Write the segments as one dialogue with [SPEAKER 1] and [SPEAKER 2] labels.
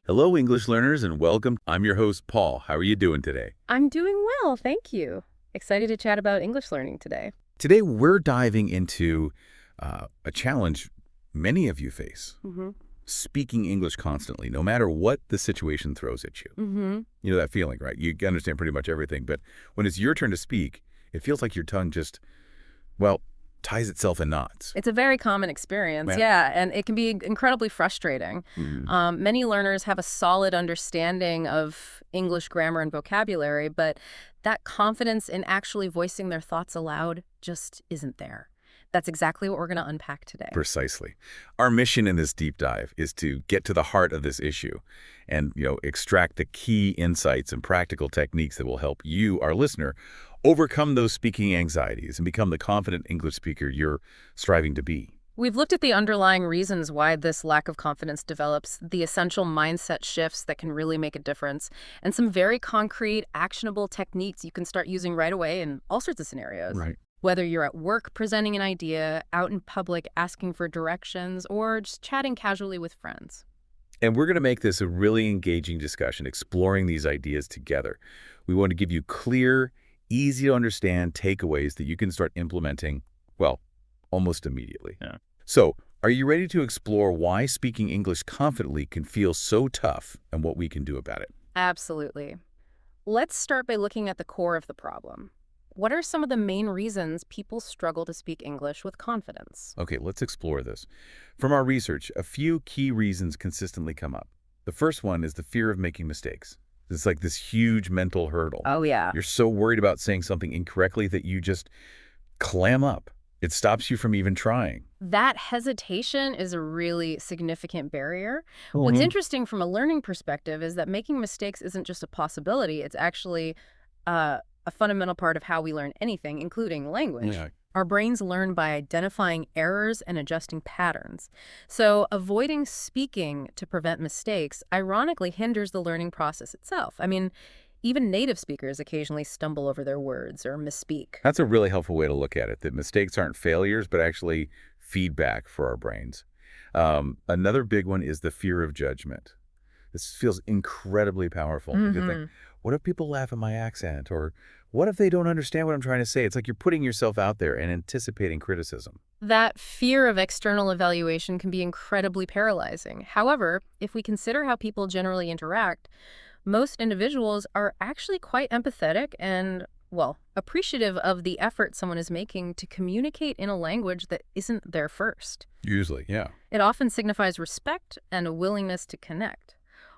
[SPEAKER 1] Hello, English learners, and welcome. I'm your host, Paul. How are you doing today?
[SPEAKER 2] I'm doing well, thank you. Excited to chat about English learning today.
[SPEAKER 1] Today, we're diving into a challenge many of you face,
[SPEAKER 2] Mm-hmm.
[SPEAKER 1] speaking English constantly, no matter what the situation throws at you.
[SPEAKER 2] Mm-hmm.
[SPEAKER 1] You know that feeling, right? You understand pretty much everything, but when it's your turn to speak, it feels like your tongue just, well, ties itself in knots.
[SPEAKER 2] It's a very common experience,
[SPEAKER 1] Man.
[SPEAKER 2] yeah, and it can be incredibly frustrating.
[SPEAKER 1] Mhm.
[SPEAKER 2] Many learners have a solid understanding of English grammar and vocabulary, but that confidence in actually voicing their thoughts aloud just isn't there. That's exactly what we're going to unpack today.
[SPEAKER 1] Precisely. Our mission in this deep dive is to get to the heart of this issue and, extract the key insights and practical techniques that will help you, our listener, overcome those speaking anxieties and become the confident English speaker you're striving to be.
[SPEAKER 2] We've looked at the underlying reasons why this lack of confidence develops, the essential mindset shifts that can really make a difference, and some very concrete, actionable techniques you can start using right away in all sorts of scenarios.
[SPEAKER 1] Right.
[SPEAKER 2] Whether you're at work presenting an idea, out in public asking for directions, or just chatting casually with friends.
[SPEAKER 1] And we're going to make this a really engaging discussion, exploring these ideas together. We want to give you clear, easy to understand takeaways that you can start implementing, well, almost immediately.
[SPEAKER 2] Yeah.
[SPEAKER 1] So, are you ready to explore why speaking English confidently can feel so tough and what we can do about it?
[SPEAKER 2] Absolutely. Let's start by looking at the core of the problem. What are some of the main reasons people struggle to speak English with confidence?
[SPEAKER 1] Okay, let's explore this. From our research, a few key reasons consistently come up. The first one is the fear of making mistakes. It's like this huge mental hurdle.
[SPEAKER 2] Oh, yeah.
[SPEAKER 1] You're so worried about saying something incorrectly that you just clam up. It stops you from even trying.
[SPEAKER 2] That hesitation is a really significant barrier. What's interesting from a learning perspective is that making mistakes isn't just a possibility, it's actually a fundamental part of how we learn anything, including language.
[SPEAKER 1] Yeah.
[SPEAKER 2] Our brains learn by identifying errors and adjusting patterns. So avoiding speaking to prevent mistakes ironically hinders the learning process itself. I mean, even native speakers occasionally stumble over their words or misspeak.
[SPEAKER 1] That's a really helpful way to look at it, that mistakes aren't failures, but actually feedback for our brains. Another big one is the fear of judgment. This feels incredibly powerful. You could think, what if people laugh at my accent? Or what if they don't understand what I'm trying to say? It's like you're putting yourself out there and anticipating criticism.
[SPEAKER 2] That fear of external evaluation can be incredibly paralyzing. However, if we consider how people generally interact, most individuals are actually quite empathetic and, well, appreciative of the effort someone is making to communicate in a language that isn't their first.
[SPEAKER 1] Usually, yeah.
[SPEAKER 2] It often signifies respect and a willingness to connect.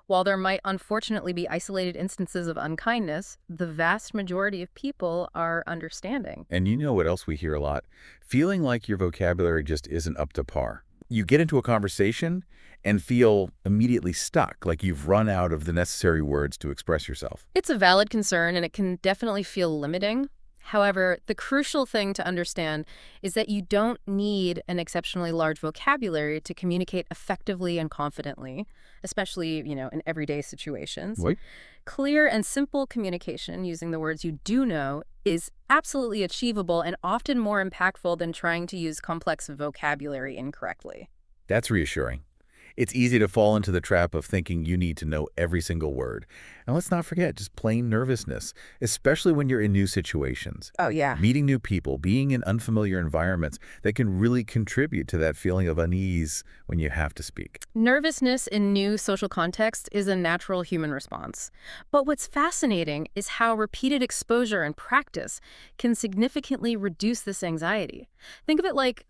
[SPEAKER 2] While there might unfortunately be isolated instances of unkindness, the vast majority of people are understanding.
[SPEAKER 1] And you know what else we hear a lot? Feeling like your vocabulary just isn't up to par. You get into a conversation and feel immediately stuck, like you've run out of the necessary words to express yourself.
[SPEAKER 2] It's a valid concern, and it can definitely feel limiting. However, the crucial thing to understand is that you don't need an exceptionally large vocabulary to communicate effectively and confidently, especially, in everyday situations.
[SPEAKER 1] Wait.
[SPEAKER 2] Clear and simple communication using the words you do know is absolutely achievable and often more impactful than trying to use complex vocabulary incorrectly.
[SPEAKER 1] That's reassuring. It's easy to fall into the trap of thinking you need to know every single word. And let's not forget just plain nervousness, especially when you're in new situations.
[SPEAKER 2] Oh, yeah.
[SPEAKER 1] Meeting new people, being in unfamiliar environments that can really contribute to that feeling of unease when you have to speak.
[SPEAKER 2] Nervousness in new social contexts is a natural human response. But what's fascinating is how repeated exposure and practice can significantly reduce this anxiety. Think of it like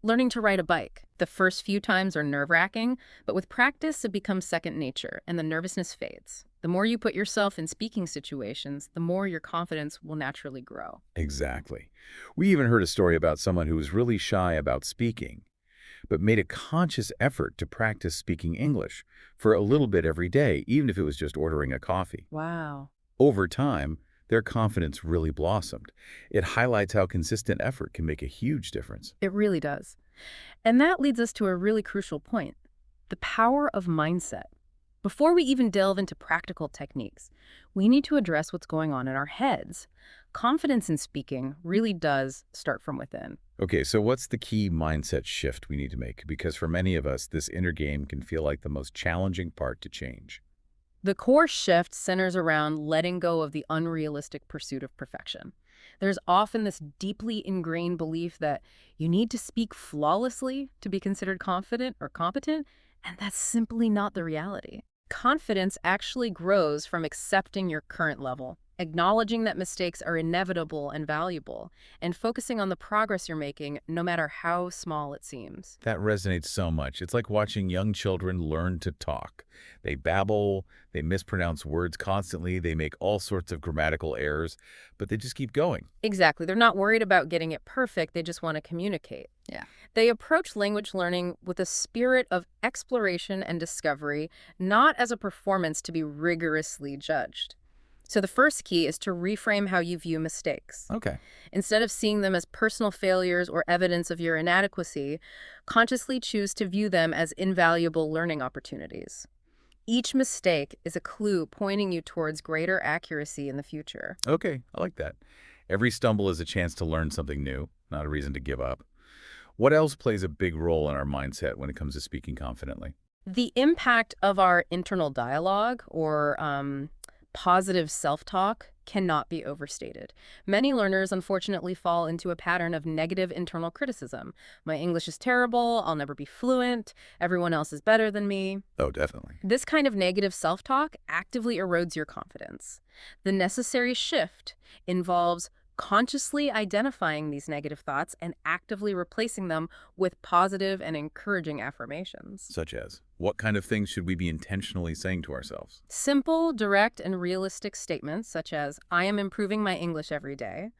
[SPEAKER 2] learning to ride a bike. The first few times are nerve-wracking, but with practice, it becomes second nature, and the nervousness fades. The more you put yourself in speaking situations, the more your confidence will naturally grow.
[SPEAKER 1] Exactly. We even heard a story about someone who was really shy about speaking, but made a conscious effort to practice speaking English for a little bit every day, even if it was just ordering a coffee.
[SPEAKER 2] Wow.
[SPEAKER 1] Over time, their confidence really blossomed. It highlights how consistent effort can make a huge difference.
[SPEAKER 2] It really does. And that leads us to a really crucial point, the power of mindset. Before we even delve into practical techniques, we need to address what's going on in our heads. Confidence in speaking really does start from within.
[SPEAKER 1] Okay, so what's the key mindset shift we need to make? Because for many of us, this inner game can feel like the most challenging part to change.
[SPEAKER 2] The core shift centers around letting go of the unrealistic pursuit of perfection. There's often this deeply ingrained belief that you need to speak flawlessly to be considered confident or competent, and that's simply not the reality. Confidence actually grows from accepting your current level, acknowledging that mistakes are inevitable and valuable, and focusing on the progress you're making, no matter how small it seems.
[SPEAKER 1] That resonates so much. It's like watching young children learn to talk. They babble, they mispronounce words constantly, they make all sorts of grammatical errors, but they just keep going.
[SPEAKER 2] Exactly. They're not worried about getting it perfect, they just want to communicate.
[SPEAKER 3] Yeah.
[SPEAKER 2] They approach language learning with a spirit of exploration and discovery, not as a performance to be rigorously judged. So the first key is to reframe how you view mistakes.
[SPEAKER 1] Okay.
[SPEAKER 2] Instead of seeing them as personal failures or evidence of your inadequacy, consciously choose to view them as invaluable learning opportunities. Each mistake is a clue pointing you towards greater accuracy in the future.
[SPEAKER 1] Okay, I like that. Every stumble is a chance to learn something new, not a reason to give up. What else plays a big role in our mindset when it comes to speaking confidently?
[SPEAKER 2] The impact of our internal dialogue or positive self-talk cannot be overstated. Many learners unfortunately fall into a pattern of negative internal criticism. My English is terrible, I'll never be fluent, everyone else is better than me.
[SPEAKER 1] Oh, definitely.
[SPEAKER 2] This kind of negative self-talk actively erodes your confidence. The necessary shift involves consciously identifying these negative thoughts and actively replacing them with positive and encouraging affirmations.
[SPEAKER 1] Such as, what kind of things should we be intentionally saying to ourselves?
[SPEAKER 2] Simple, direct, and realistic statements such as, I am improving my English every day,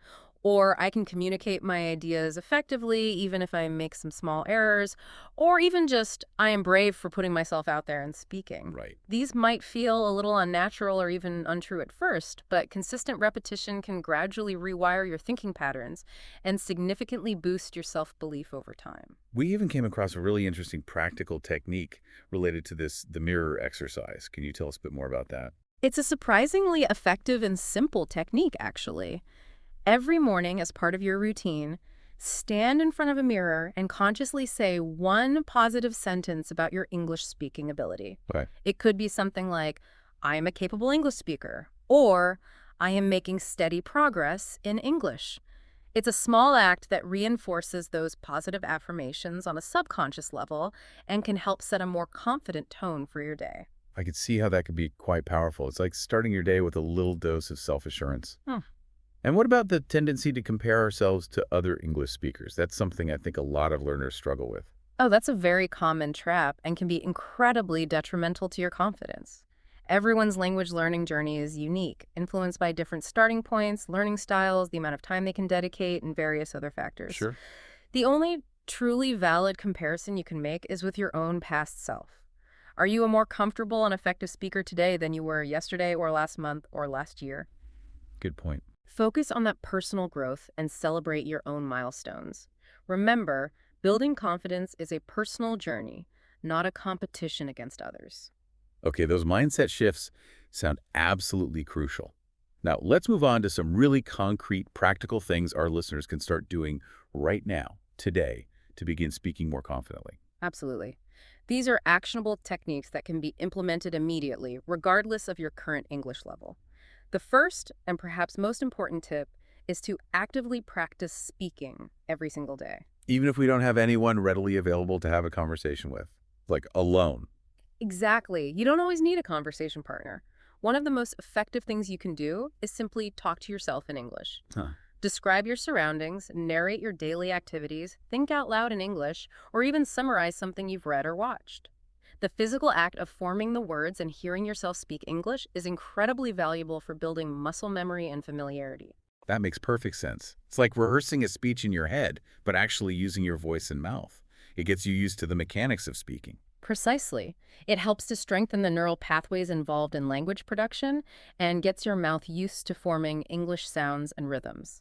[SPEAKER 2] or I can communicate my ideas effectively even if I make some small errors, or even just, I am brave for putting myself out there and speaking.
[SPEAKER 1] Right.
[SPEAKER 2] These might feel a little unnatural or even untrue at first, but consistent repetition can gradually rewire your thinking patterns and significantly boost your self-belief over time.
[SPEAKER 1] We even came across a really interesting practical technique related to the mirror exercise. Can you tell us a bit more about that?
[SPEAKER 2] It's a surprisingly effective and simple technique, actually. Every morning, as part of your routine, stand in front of a mirror and consciously say one positive sentence about your English speaking ability.
[SPEAKER 1] Okay.
[SPEAKER 2] It could be something like, I am a capable English speaker, or I am making steady progress in English. It's a small act that reinforces those positive affirmations on a subconscious level and can help set a more confident tone for your day.
[SPEAKER 1] I could see how that could be quite powerful. It's like starting your day with a little dose of self-assurance.
[SPEAKER 2] Hmm.
[SPEAKER 1] And what about the tendency to compare ourselves to other English speakers? That's something I think a lot of learners struggle with.
[SPEAKER 2] Oh, that's a very common trap and can be incredibly detrimental to your confidence. Everyone's language learning journey is unique, influenced by different starting points, learning styles, the amount of time they can dedicate, and various other factors.
[SPEAKER 1] Sure.
[SPEAKER 2] The only truly valid comparison you can make is with your own past self. Are you a more comfortable and effective speaker today than you were yesterday or last month or last year?
[SPEAKER 1] Good point.
[SPEAKER 2] Focus on that personal growth and celebrate your own milestones. Remember, building confidence is a personal journey, not a competition against others.
[SPEAKER 1] Okay, those mindset shifts sound absolutely crucial. Now, let's move on to some really concrete, practical things our listeners can start doing right now, today, to begin speaking more confidently.
[SPEAKER 2] Absolutely. These are actionable techniques that can be implemented immediately, regardless of your current English level. The first, and perhaps most important tip, is to actively practice speaking every single day.
[SPEAKER 1] Even if we don't have anyone readily available to have a conversation with, like alone.
[SPEAKER 2] Exactly. You don't always need a conversation partner. One of the most effective things you can do is simply talk to yourself in English.
[SPEAKER 1] Huh.
[SPEAKER 2] Describe your surroundings, narrate your daily activities, think out loud in English, or even summarize something you've read or watched. The physical act of forming the words and hearing yourself speak English is incredibly valuable for building muscle memory and familiarity.
[SPEAKER 1] That makes perfect sense. It's like rehearsing a speech in your head, but actually using your voice and mouth. It gets you used to the mechanics of speaking.
[SPEAKER 2] Precisely. It helps to strengthen the neural pathways involved in language production and gets your mouth used to forming English sounds and rhythms.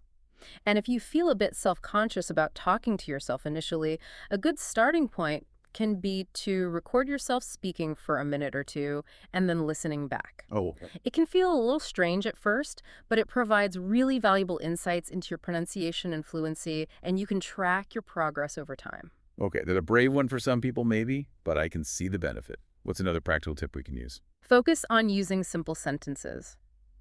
[SPEAKER 2] And if you feel a bit self-conscious about talking to yourself initially, a good starting point can be to record yourself speaking for a minute or two and then listening back.
[SPEAKER 1] Oh,
[SPEAKER 2] It can feel a little strange at first, but it provides really valuable insights into your pronunciation and fluency, and you can track your progress over time.
[SPEAKER 1] okay. That's a brave one for some people, maybe, but I can see the benefit. What's another practical tip we can use?
[SPEAKER 2] Focus on using simple sentences.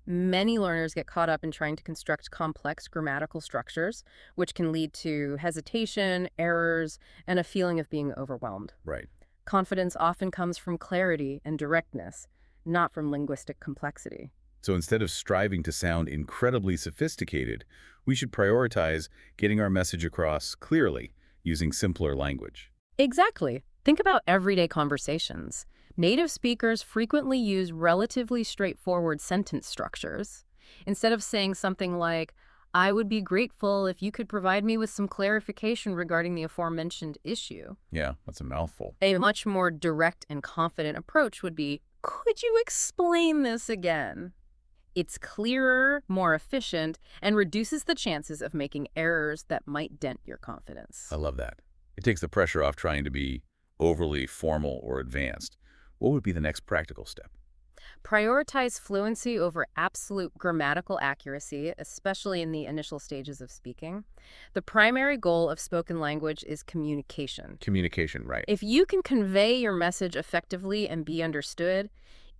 [SPEAKER 2] Many learners get caught up in trying to construct complex grammatical structures, which can lead to hesitation, errors, and a feeling of being overwhelmed.
[SPEAKER 1] Right.
[SPEAKER 2] Confidence often comes from clarity and directness, not from linguistic complexity.
[SPEAKER 1] So instead of striving to sound incredibly sophisticated, we should prioritize getting our message across clearly using simpler language.
[SPEAKER 2] Exactly. Think about everyday conversations. Native speakers frequently use relatively straightforward sentence structures. Instead of saying something like, I would be grateful if you could provide me with some clarification regarding the aforementioned issue.
[SPEAKER 1] Yeah, that's a mouthful.
[SPEAKER 2] A much more direct and confident approach would be, could you explain this again? It's clearer, more efficient, and reduces the chances of making errors that might dent your confidence.
[SPEAKER 1] I love that. It takes the pressure off trying to be overly formal or advanced. What would be the next practical step?
[SPEAKER 2] Prioritize fluency over absolute grammatical accuracy, especially in the initial stages of speaking. The primary goal of spoken language is communication.
[SPEAKER 1] Communication, right.
[SPEAKER 2] If you can convey your message effectively and be understood,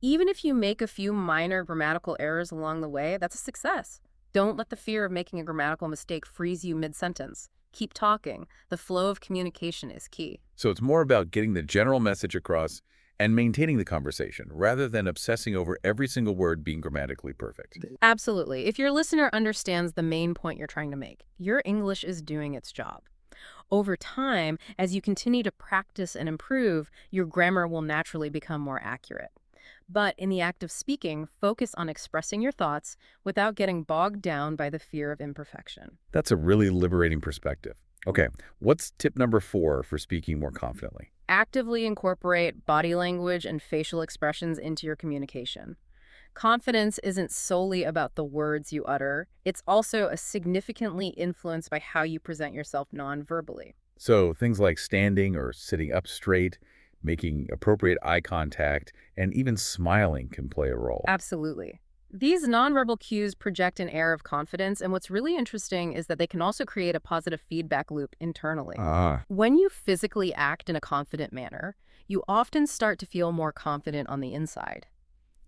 [SPEAKER 2] even if you make a few minor grammatical errors along the way, that's a success. Don't let the fear of making a grammatical mistake freeze you mid-sentence. Keep talking. The flow of communication is key.
[SPEAKER 1] So it's more about getting the general message across and maintaining the conversation rather than obsessing over every single word being grammatically perfect.
[SPEAKER 2] Absolutely. If your listener understands the main point you're trying to make, your English is doing its job. Over time, as you continue to practice and improve, your grammar will naturally become more accurate. But in the act of speaking, focus on expressing your thoughts without getting bogged down by the fear of imperfection.
[SPEAKER 1] That's a really liberating perspective. Okay, what's tip number 4 for speaking more confidently?
[SPEAKER 2] Actively incorporate body language and facial expressions into your communication. Confidence isn't solely about the words you utter. It's also significantly influenced by how you present yourself non-verbally.
[SPEAKER 1] So things like standing or sitting up straight, making appropriate eye contact, and even smiling can play a role.
[SPEAKER 2] Absolutely. These nonverbal cues project an air of confidence, and what's really interesting is that they can also create a positive feedback loop internally.
[SPEAKER 1] Ah,
[SPEAKER 2] When you physically act in a confident manner, you often start to feel more confident on the inside.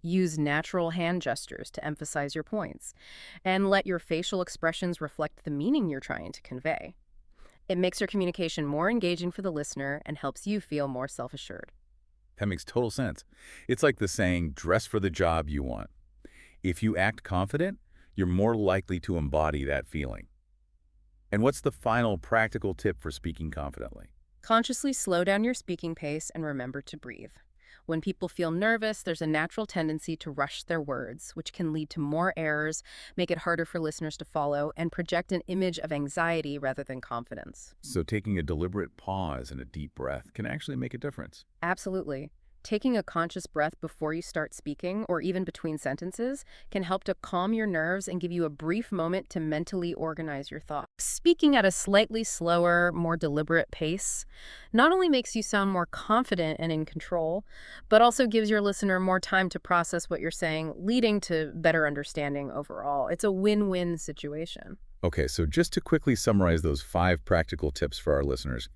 [SPEAKER 2] Use natural hand gestures to emphasize your points, and let your facial expressions reflect the meaning you're trying to convey. It makes your communication more engaging for the listener and helps you feel more self-assured.
[SPEAKER 1] that makes total sense. It's like the saying, dress for the job you want. If you act confident, you're more likely to embody that feeling. And what's the final practical tip for speaking confidently?
[SPEAKER 2] Consciously slow down your speaking pace and remember to breathe. When people feel nervous, there's a natural tendency to rush their words, which can lead to more errors, make it harder for listeners to follow, and project an image of anxiety rather than confidence.
[SPEAKER 1] So taking a deliberate pause and a deep breath can actually make a difference.
[SPEAKER 2] Absolutely. Taking a conscious breath before you start speaking, or even between sentences, can help to calm your nerves and give you a brief moment to mentally organize your thoughts. Speaking at a slightly slower, more deliberate pace not only makes you sound more confident and in control, but also gives your listener more time to process what you're saying, leading to better understanding overall. It's a win-win situation.
[SPEAKER 1] Okay, so just to quickly summarize those 5 practical tips for our listeners,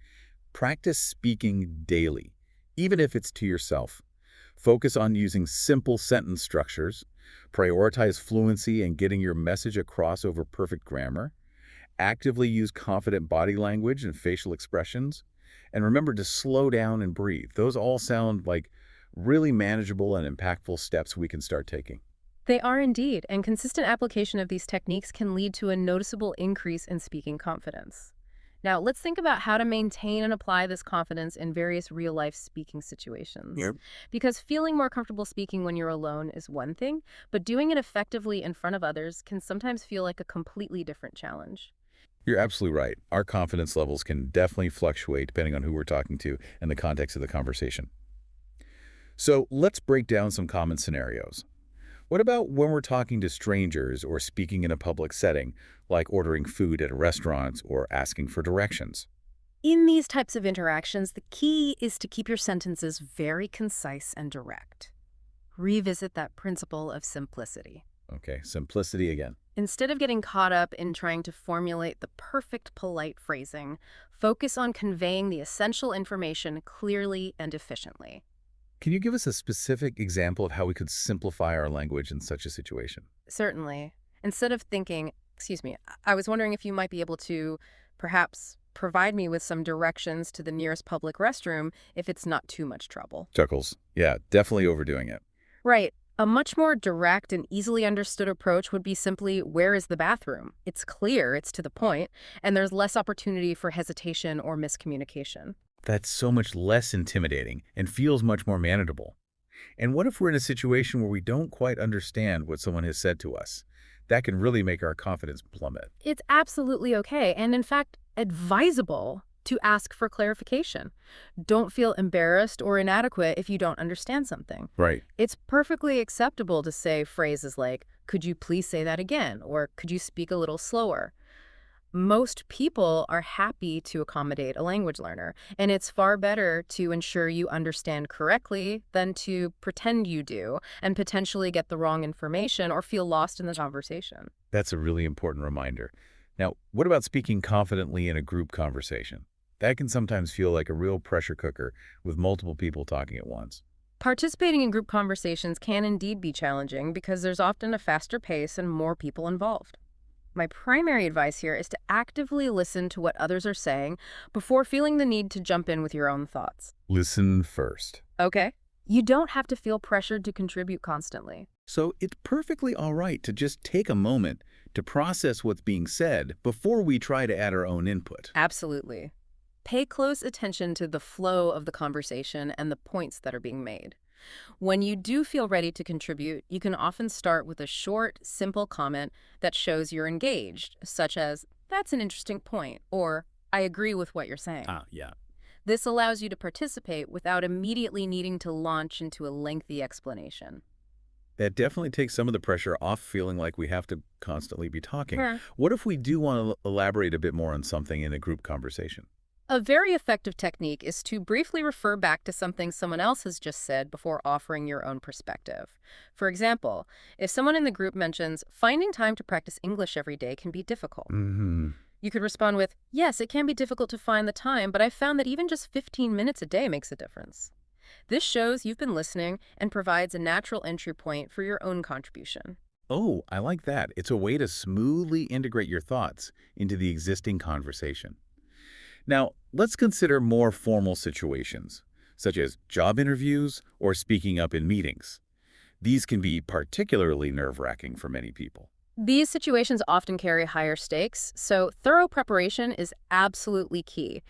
[SPEAKER 1] practice speaking daily, even if it's to yourself. Focus on using simple sentence structures, prioritize fluency and getting your message across over perfect grammar, actively use confident body language and facial expressions, and remember to slow down and breathe. Those all sound like really manageable and impactful steps we can start taking.
[SPEAKER 2] They are indeed, and consistent application of these techniques can lead to a noticeable increase in speaking confidence. Now, let's think about how to maintain and apply this confidence in various real-life speaking situations.
[SPEAKER 1] Yep.
[SPEAKER 2] Because feeling more comfortable speaking when you're alone is one thing, but doing it effectively in front of others can sometimes feel like a completely different challenge.
[SPEAKER 1] You're absolutely right. Our confidence levels can definitely fluctuate depending on who we're talking to and the context of the conversation. So let's break down some common scenarios. What about when we're talking to strangers or speaking in a public setting, like ordering food at a restaurant or asking for directions?
[SPEAKER 2] In these types of interactions, the key is to keep your sentences very concise and direct. Revisit that principle of simplicity.
[SPEAKER 1] Okay, simplicity again.
[SPEAKER 2] Instead of getting caught up in trying to formulate the perfect polite phrasing, focus on conveying the essential information clearly and efficiently.
[SPEAKER 1] Can you give us a specific example of how we could simplify our language in such a situation?
[SPEAKER 2] Certainly. Instead of thinking, excuse me, I was wondering if you might be able to perhaps provide me with some directions to the nearest public restroom if it's not too much trouble.
[SPEAKER 1] Chuckles. Yeah, definitely overdoing it.
[SPEAKER 2] Right. A much more direct and easily understood approach would be simply, where is the bathroom? It's clear, it's to the point, and there's less opportunity for hesitation or miscommunication.
[SPEAKER 1] That's so much less intimidating and feels much more manageable. And what if we're in a situation where we don't quite understand what someone has said to us? That can really make our confidence plummet.
[SPEAKER 2] It's absolutely okay, and in fact, advisable to ask for clarification. Don't feel embarrassed or inadequate if you don't understand something.
[SPEAKER 1] Right.
[SPEAKER 2] It's perfectly acceptable to say phrases like, could you please say that again? Or could you speak a little slower? Most people are happy to accommodate a language learner, and it's far better to ensure you understand correctly than to pretend you do and potentially get the wrong information or feel lost in the conversation.
[SPEAKER 1] That's a really important reminder. Now, what about speaking confidently in a group conversation? That can sometimes feel like a real pressure cooker with multiple people talking at once.
[SPEAKER 2] Participating in group conversations can indeed be challenging because there's often a faster pace and more people involved. My primary advice here is to actively listen to what others are saying before feeling the need to jump in with your own thoughts.
[SPEAKER 1] Listen first.
[SPEAKER 2] Okay? You don't have to feel pressured to contribute constantly.
[SPEAKER 1] So it's perfectly all right to just take a moment to process what's being said before we try to add our own input.
[SPEAKER 2] Absolutely. Pay close attention to the flow of the conversation and the points that are being made. When you do feel ready to contribute, you can often start with a short, simple comment that shows you're engaged, such as, "That's an interesting point," or "I agree with what you're saying."
[SPEAKER 1] Yeah.
[SPEAKER 2] This allows you to participate without immediately needing to launch into a lengthy explanation.
[SPEAKER 1] That definitely takes some of the pressure off feeling like we have to constantly be talking.
[SPEAKER 2] Sure.
[SPEAKER 1] What if we do want to elaborate a bit more on something in a group conversation?
[SPEAKER 2] A very effective technique is to briefly refer back to something someone else has just said before offering your own perspective. For example, if someone in the group mentions, finding time to practice English every day can be difficult.
[SPEAKER 1] Mm-hmm.
[SPEAKER 2] You could respond with, yes, it can be difficult to find the time, but I've found that even just 15 minutes a day makes a difference. This shows you've been listening and provides a natural entry point for your own contribution.
[SPEAKER 1] Oh, I like that. It's a way to smoothly integrate your thoughts into the existing conversation. Now, let's consider more formal situations, such as job interviews or speaking up in meetings. These can be particularly nerve-wracking for many people.
[SPEAKER 2] These situations often carry higher stakes, so thorough preparation is absolutely key.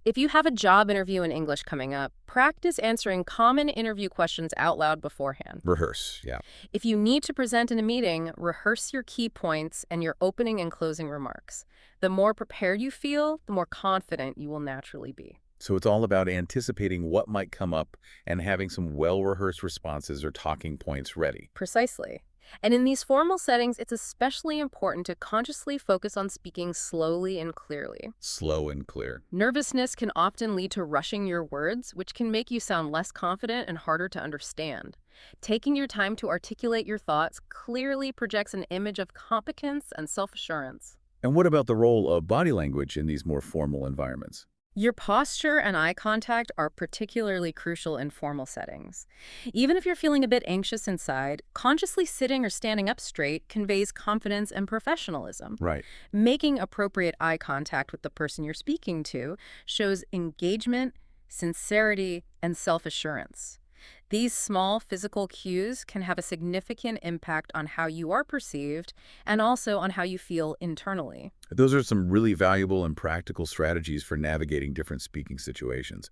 [SPEAKER 2] If you have a job interview in English coming up, practice answering common interview questions out loud beforehand.
[SPEAKER 1] Rehearse, yeah.
[SPEAKER 2] If you need to present in a meeting, rehearse your key points and your opening and closing remarks. The more prepared you feel, the more confident you will naturally be.
[SPEAKER 1] So it's all about anticipating what might come up and having some well-rehearsed responses or talking points ready.
[SPEAKER 2] Precisely. And in these formal settings, it's especially important to consciously focus on speaking slowly and clearly.
[SPEAKER 1] Slow and clear.
[SPEAKER 2] Nervousness can often lead to rushing your words, which can make you sound less confident and harder to understand. Taking your time to articulate your thoughts clearly projects an image of competence and self-assurance.
[SPEAKER 1] And what about the role of body language in these more formal environments?
[SPEAKER 2] Your posture and eye contact are particularly crucial in formal settings. Even if you're feeling a bit anxious inside, consciously sitting or standing up straight conveys confidence and professionalism.
[SPEAKER 1] Right.
[SPEAKER 2] Making appropriate eye contact with the person you're speaking to shows engagement, sincerity, and self-assurance. These small physical cues can have a significant impact on how you are perceived and also on how you feel internally.
[SPEAKER 1] Those are some really valuable and practical strategies for navigating different speaking situations.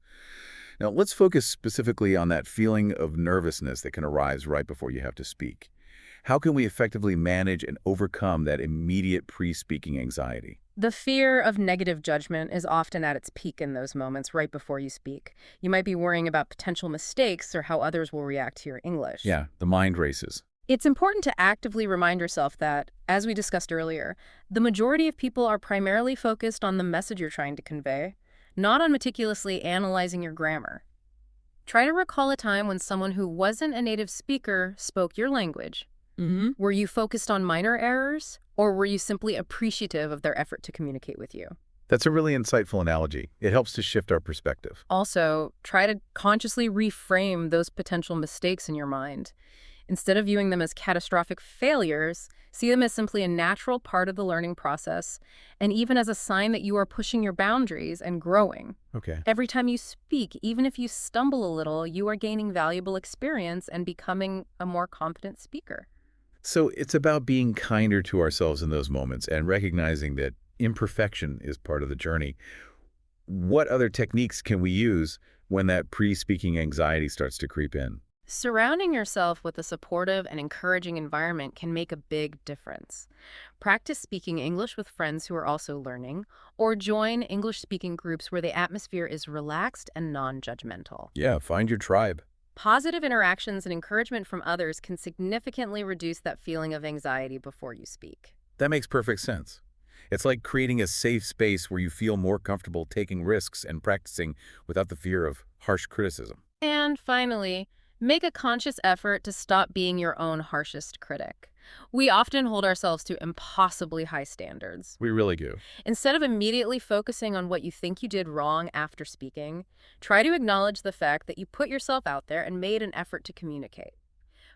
[SPEAKER 1] Now, let's focus specifically on that feeling of nervousness that can arise right before you have to speak. How can we effectively manage and overcome that immediate pre-speaking anxiety?
[SPEAKER 2] The fear of negative judgment is often at its peak in those moments right before you speak. You might be worrying about potential mistakes or how others will react to your English.
[SPEAKER 1] Yeah, the mind races.
[SPEAKER 2] It's important to actively remind yourself that, as we discussed earlier, the majority of people are primarily focused on the message you're trying to convey, not on meticulously analyzing your grammar. Try to recall a time when someone who wasn't a native speaker spoke your language. Were you focused on minor errors, or were you simply appreciative of their effort to communicate with you?
[SPEAKER 1] That's a really insightful analogy. It helps to shift our perspective.
[SPEAKER 2] Also, try to consciously reframe those potential mistakes in your mind. Instead of viewing them as catastrophic failures, see them as simply a natural part of the learning process, and even as a sign that you are pushing your boundaries and growing.
[SPEAKER 1] Okay.
[SPEAKER 2] Every time you speak, even if you stumble a little, you are gaining valuable experience and becoming a more competent speaker.
[SPEAKER 1] So it's about being kinder to ourselves in those moments and recognizing that imperfection is part of the journey. What other techniques can we use when that pre-speaking anxiety starts to creep in?
[SPEAKER 2] Surrounding yourself with a supportive and encouraging environment can make a big difference. Practice speaking English with friends who are also learning, or join English-speaking groups where the atmosphere is relaxed and non-judgmental.
[SPEAKER 1] Yeah, find your tribe.
[SPEAKER 2] Positive interactions and encouragement from others can significantly reduce that feeling of anxiety before you speak.
[SPEAKER 1] That makes perfect sense. It's like creating a safe space where you feel more comfortable taking risks and practicing without the fear of harsh criticism.
[SPEAKER 2] And finally, make a conscious effort to stop being your own harshest critic. We often hold ourselves to impossibly high standards.
[SPEAKER 1] We really do.
[SPEAKER 2] Instead of immediately focusing on what you think you did wrong after speaking, try to acknowledge the fact that you put yourself out there and made an effort to communicate.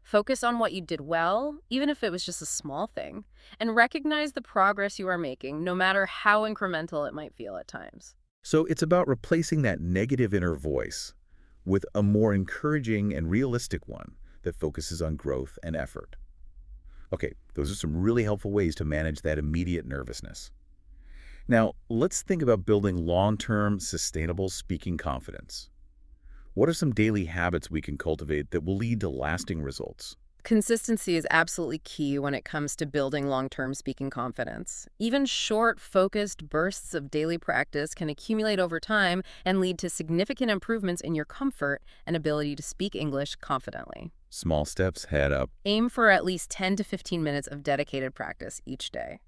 [SPEAKER 2] Focus on what you did well, even if it was just a small thing, and recognize the progress you are making, no matter how incremental it might feel at times.
[SPEAKER 1] So it's about replacing that negative inner voice with a more encouraging and realistic one that focuses on growth and effort. Okay, those are some really helpful ways to manage that immediate nervousness. Now, let's think about building long-term, sustainable speaking confidence. What are some daily habits we can cultivate that will lead to lasting results?
[SPEAKER 2] Consistency is absolutely key when it comes to building long-term speaking confidence. Even short, focused bursts of daily practice can accumulate over time and lead to significant improvements in your comfort and ability to speak English confidently.
[SPEAKER 1] Small steps add up.
[SPEAKER 2] Aim for at least 10 to 15 minutes of dedicated practice each day.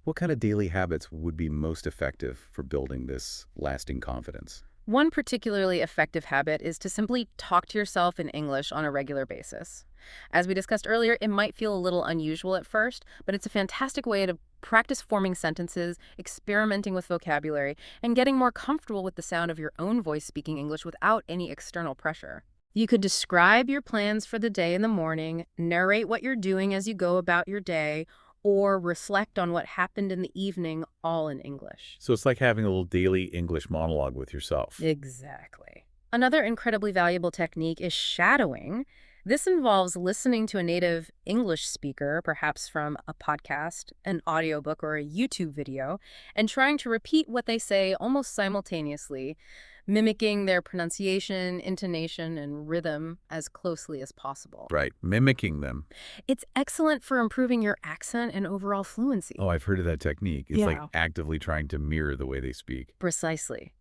[SPEAKER 1] What kind of daily habits would be most effective for building this lasting confidence?
[SPEAKER 2] One particularly effective habit is to simply talk to yourself in English on a regular basis. As we discussed earlier, it might feel a little unusual at first, but it's a fantastic way to practice forming sentences, experimenting with vocabulary, and getting more comfortable with the sound of your own voice speaking English without any external pressure. You could describe your plans for the day in the morning, narrate what you're doing as you go about your day, or reflect on what happened in the evening, all in English.
[SPEAKER 1] So it's like having a little daily English monologue with yourself.
[SPEAKER 2] Exactly. Another incredibly valuable technique is shadowing. This involves listening to a native English speaker, perhaps from a podcast, an audiobook, or a YouTube video, and trying to repeat what they say almost simultaneously, mimicking their pronunciation, intonation, and rhythm as closely as possible.
[SPEAKER 1] Right, mimicking them.
[SPEAKER 2] It's excellent for improving your accent and overall fluency.
[SPEAKER 1] Oh, I've heard of that technique. It's like
[SPEAKER 2] Yeah.
[SPEAKER 1] actively trying to mirror the way they speak.
[SPEAKER 2] Precisely.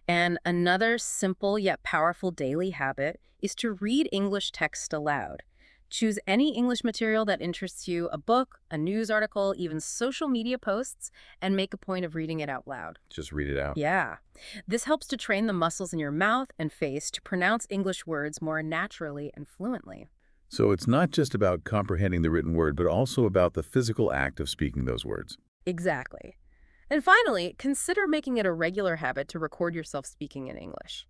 [SPEAKER 2] And another simple yet powerful daily habit is to read English text aloud. Choose any English material that interests you, a book, a news article, even social media posts, and make a point of reading it out loud.
[SPEAKER 1] Just read it out.
[SPEAKER 2] Yeah. This helps to train the muscles in your mouth and face to pronounce English words more naturally and fluently.
[SPEAKER 1] So it's not just about comprehending the written word, but also about the physical act of speaking those words.
[SPEAKER 2] Exactly. And finally, consider making it a regular habit to record yourself speaking in English.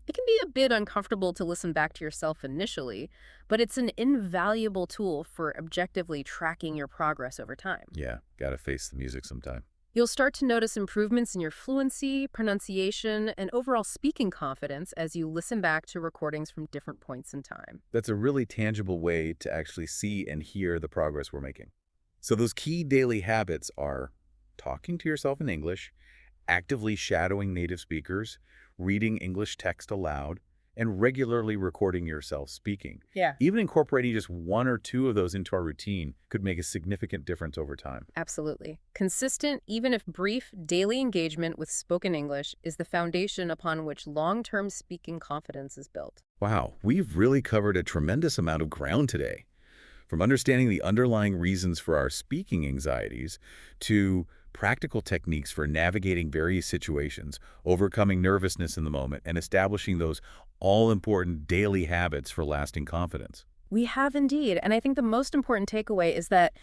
[SPEAKER 2] It can be a bit uncomfortable to listen back to yourself initially, but it's an invaluable tool for objectively tracking your progress over time.
[SPEAKER 1] Yeah, gotta face the music sometime.
[SPEAKER 2] You'll start to notice improvements in your fluency, pronunciation, and overall speaking confidence as you listen back to recordings from different points in time.
[SPEAKER 1] That's a really tangible way to actually see and hear the progress we're making. So those key daily habits are talking to yourself in English, actively shadowing native speakers, reading English text aloud, and regularly recording yourself speaking.
[SPEAKER 2] Yeah.
[SPEAKER 1] Even incorporating just one or two of those into our routine could make a significant difference over time.
[SPEAKER 2] Absolutely. Consistent, even if brief, daily engagement with spoken English is the foundation upon which long-term speaking confidence is built.
[SPEAKER 1] Wow, we've really covered a tremendous amount of ground today. From understanding the underlying reasons for our speaking anxieties to practical techniques for navigating various situations, overcoming nervousness in the moment, and establishing those all-important daily habits for lasting confidence.
[SPEAKER 2] We have indeed. And I think the most important takeaway is that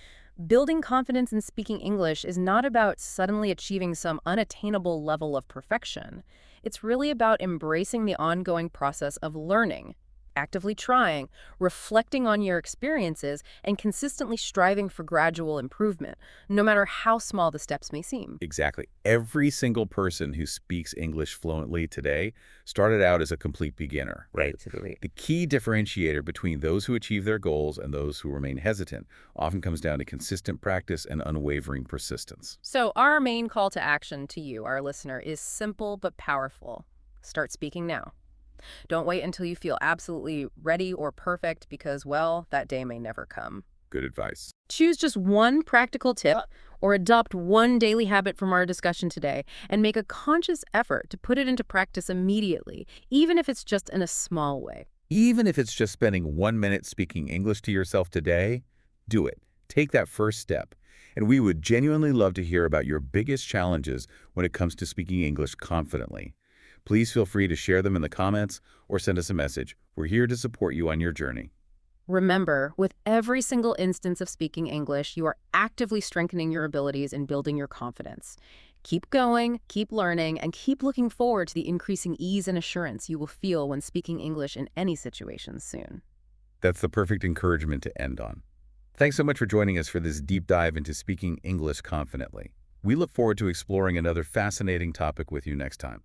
[SPEAKER 2] building confidence in speaking English is not about suddenly achieving some unattainable level of perfection. It's really about embracing the ongoing process of learning, actively trying, reflecting on your experiences, and consistently striving for gradual improvement, no matter how small the steps may seem.
[SPEAKER 1] Exactly. Every single person who speaks English fluently today started out as a complete beginner, right?
[SPEAKER 2] Absolutely.
[SPEAKER 1] The key differentiator between those who achieve their goals and those who remain hesitant often comes down to consistent practice and unwavering persistence.
[SPEAKER 2] So our main call to action to you, our listener, is simple but powerful. Start speaking now. Don't wait until you feel absolutely ready or perfect because, well, that day may never come.
[SPEAKER 1] Good advice.
[SPEAKER 2] Choose just one practical tip or adopt one daily habit from our discussion today and make a conscious effort to put it into practice immediately, even if it's just in a small way.
[SPEAKER 1] Even if it's just spending 1 minute speaking English to yourself today, do it. Take that first step. And we would genuinely love to hear about your biggest challenges when it comes to speaking English confidently. Please feel free to share them in the comments or send us a message. We're here to support you on your journey.
[SPEAKER 2] Remember, with every single instance of speaking English, you are actively strengthening your abilities and building your confidence. Keep going, keep learning, and keep looking forward to the increasing ease and assurance you will feel when speaking English in any situation soon.
[SPEAKER 1] That's the perfect encouragement to end on. Thanks so much for joining us for this deep dive into speaking English confidently. We look forward to exploring another fascinating topic with you next time.